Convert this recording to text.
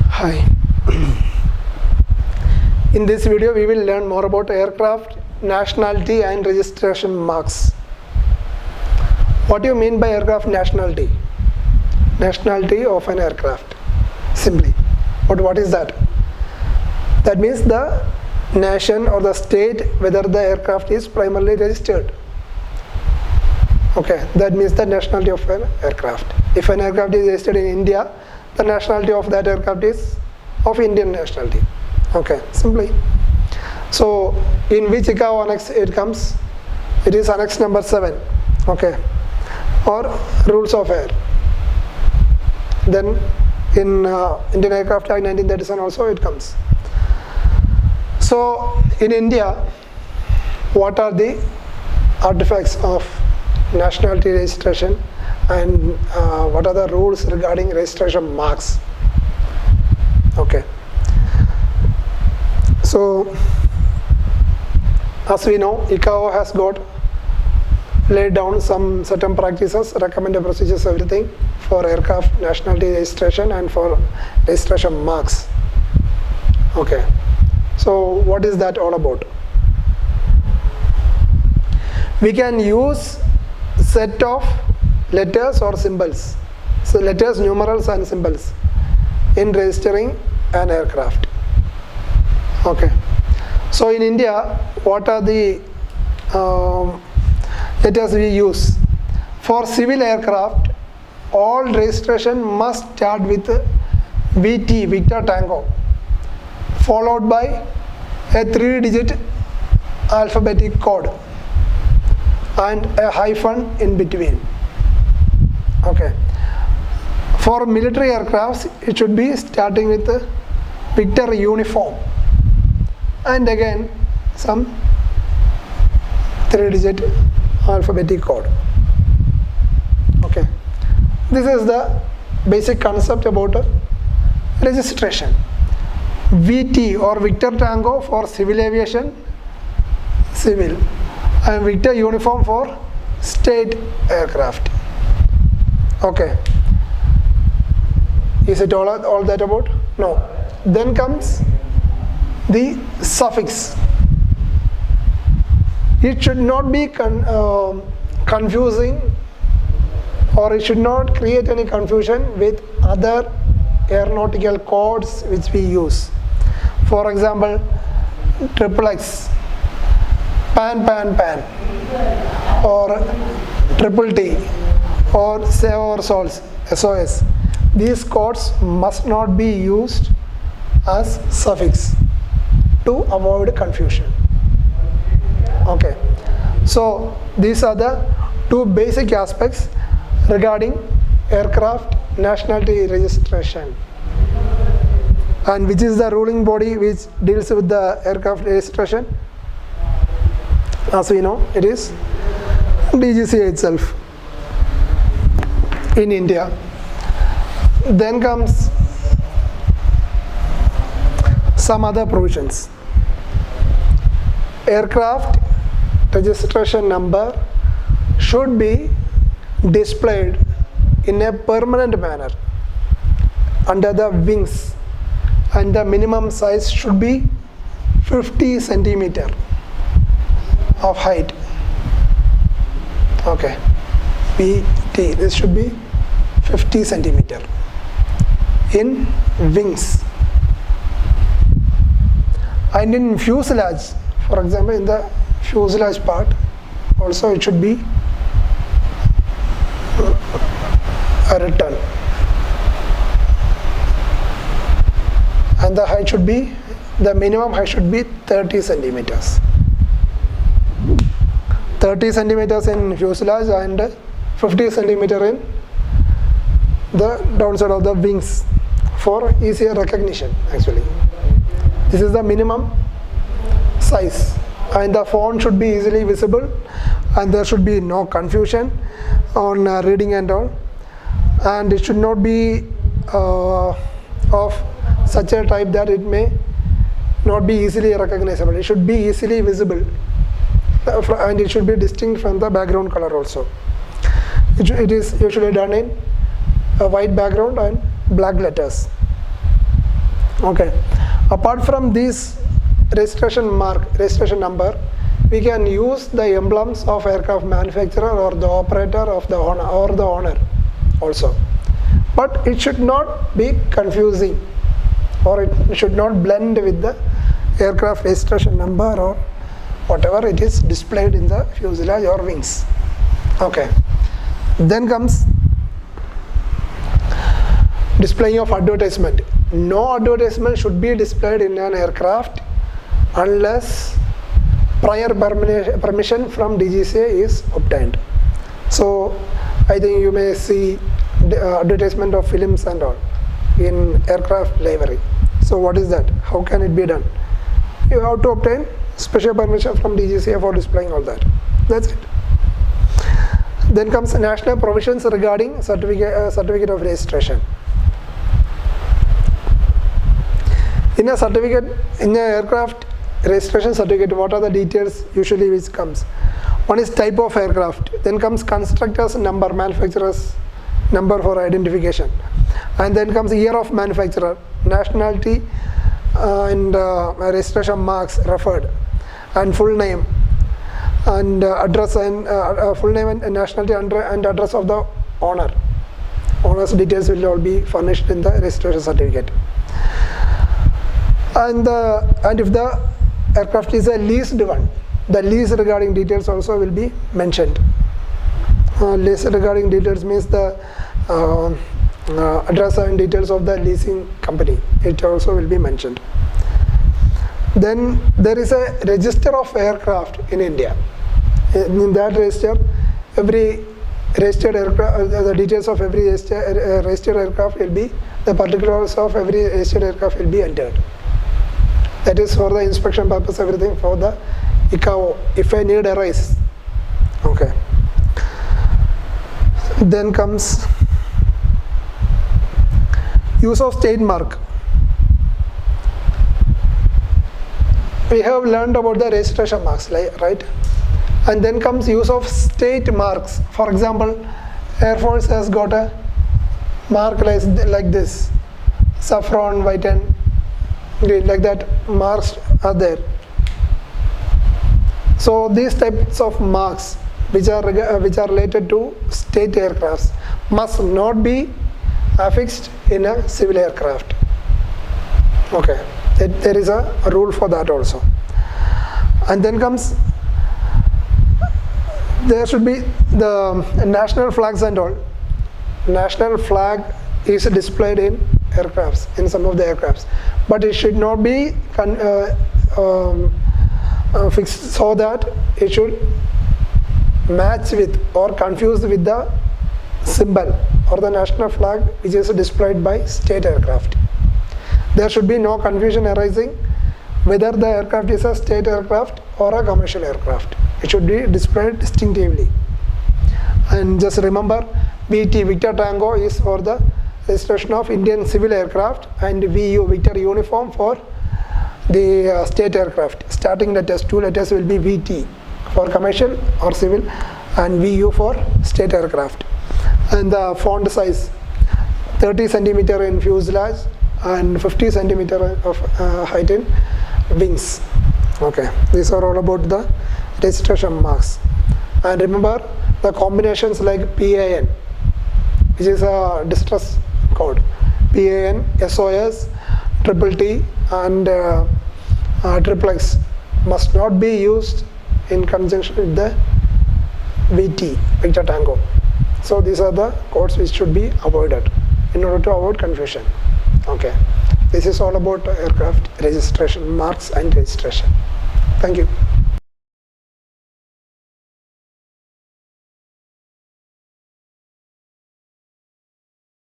Hi. In this video we will learn more about aircraft nationality and registration marks. What do you mean by aircraft nationality? Nationality of an aircraft, simply. But what is that? That means the nation or the state whether the aircraft is primarily registered. Okay, that means the nationality of an aircraft. If an aircraft is registered in India, the nationality of that aircraft is of Indian nationality. Okay, simply. So in which ICAO annex it comes? It is annex number 7. Okay, or rules of air. Then in Indian Aircraft Act 1937 also it comes. So in India, what are the artifacts of nationality registration and what are the rules regarding registration marks? Okay. So as we know, ICAO has got laid down some certain practices, recommended procedures, everything for aircraft nationality registration and for registration marks. Okay. So what is that all about? We can use set of letters or symbols. So letters, numerals and symbols in registering an aircraft. Okay. So in India, what are the letters we use? For civil aircraft, all registration must start with VT, Victor Tango, followed by a 3-digit alphabetic code and a hyphen in between. Okay. For military aircrafts, it should be starting with Victor Uniform and again some 3-digit alphabetic code. Okay. This is the basic concept about registration. VT or Victor Tango for civil aviation, civil, and Victor Uniform for state aircraft. Okay. Is it all that about? No. Then comes the suffix. It should not be confusing, or it should not create any confusion with other aeronautical codes which we use. For example, XXX, PAN, or Triple T, or Save Our Souls, SOS. These codes must not be used as suffix to avoid confusion. Okay. So these are the two basic aspects regarding aircraft nationality registration. And which is the ruling body which deals with the aircraft registration? As we know, it is DGCA itself in India. Then comes some other provisions. Aircraft registration number should be displayed in a permanent manner under the wings, and the minimum size should be 50 centimeter of height. Okay, PT, this should be 50 centimeter in wings. And in fuselage, for example, in the fuselage part also it should be written, and the height should be, the minimum height should be 30 centimeters. 30 centimeters in fuselage and 50 centimeter in the downside of the wings for easier recognition actually. This is the minimum size, and the font should be easily visible and there should be no confusion on reading and all, and it should not be of such a type that it may not be easily recognizable. It should be easily visible. and it should be distinct from the background color also. It is usually done in a white background and black letters. Okay. Apart from this registration number, we can use the emblems of aircraft manufacturer or the operator of the owner or the owner also. But it should not be confusing, or it should not blend with the aircraft registration number or whatever it is displayed in the fuselage or wings. Okay. Then comes displaying of advertisement. No advertisement should be displayed in an aircraft unless prior permission from DGCA is obtained. So I think you may see the advertisement of films and all in aircraft livery. So what is that? How can it be done? You have to obtain special permission from DGCA for displaying all that. That's it. Then comes national provisions regarding certificate of registration. In an aircraft registration certificate, what are the details usually which comes? One is type of aircraft, then comes constructor's number, manufacturer's number for identification, and then comes year of manufacturer, nationality and registration marks referred, and full name and address and full name and nationality and address of the owner. Owner's details will all be furnished in the registration certificate. And if the aircraft is a leased one, the lease regarding details also will be mentioned. Lease regarding details means the address and details of the leasing company. It also will be mentioned. Then there is a register of aircraft in India. In that register, every registered aircraft, the details of every registered aircraft will be, the particulars of every registered aircraft will be entered. That is for the inspection purpose, everything for the ICAO, if a need arises. Okay. Then comes use of state mark. We have learned about the registration marks, right? And then comes use of state marks. For example, Air Force has got a mark like this, saffron, white and green, like that marks are there. So these types of marks which are related to state aircrafts must not be affixed in a civil aircraft. Okay, there is a rule for that also. And then comes, there should be the national flags and all. National flag is displayed in aircrafts, in some of the aircrafts, but it should not be fixed so that it should match with or confused with the symbol or the national flag which is displayed by state aircraft. There should be no confusion arising whether the aircraft is a state aircraft or a commercial aircraft. It should be displayed distinctively. And just remember, VT, Victor Tango, is for the registration of Indian civil aircraft, and VU, Victor Uniform, for the state aircraft. Starting letters, two letters will be VT for commercial or civil, and VU for state aircraft. And the font size, 30 centimeter in fuselage and 50 centimeter of height in wings. Okay, these are all about the registration marks. And remember the combinations like PAN, which is a distress code, PAN, SOS, triple T and triple X must not be used in conjunction with the VT, Victor Tango. So these are the codes which should be avoided in order to avoid confusion. Okay, this is all about aircraft registration, marks and registration. Thank you.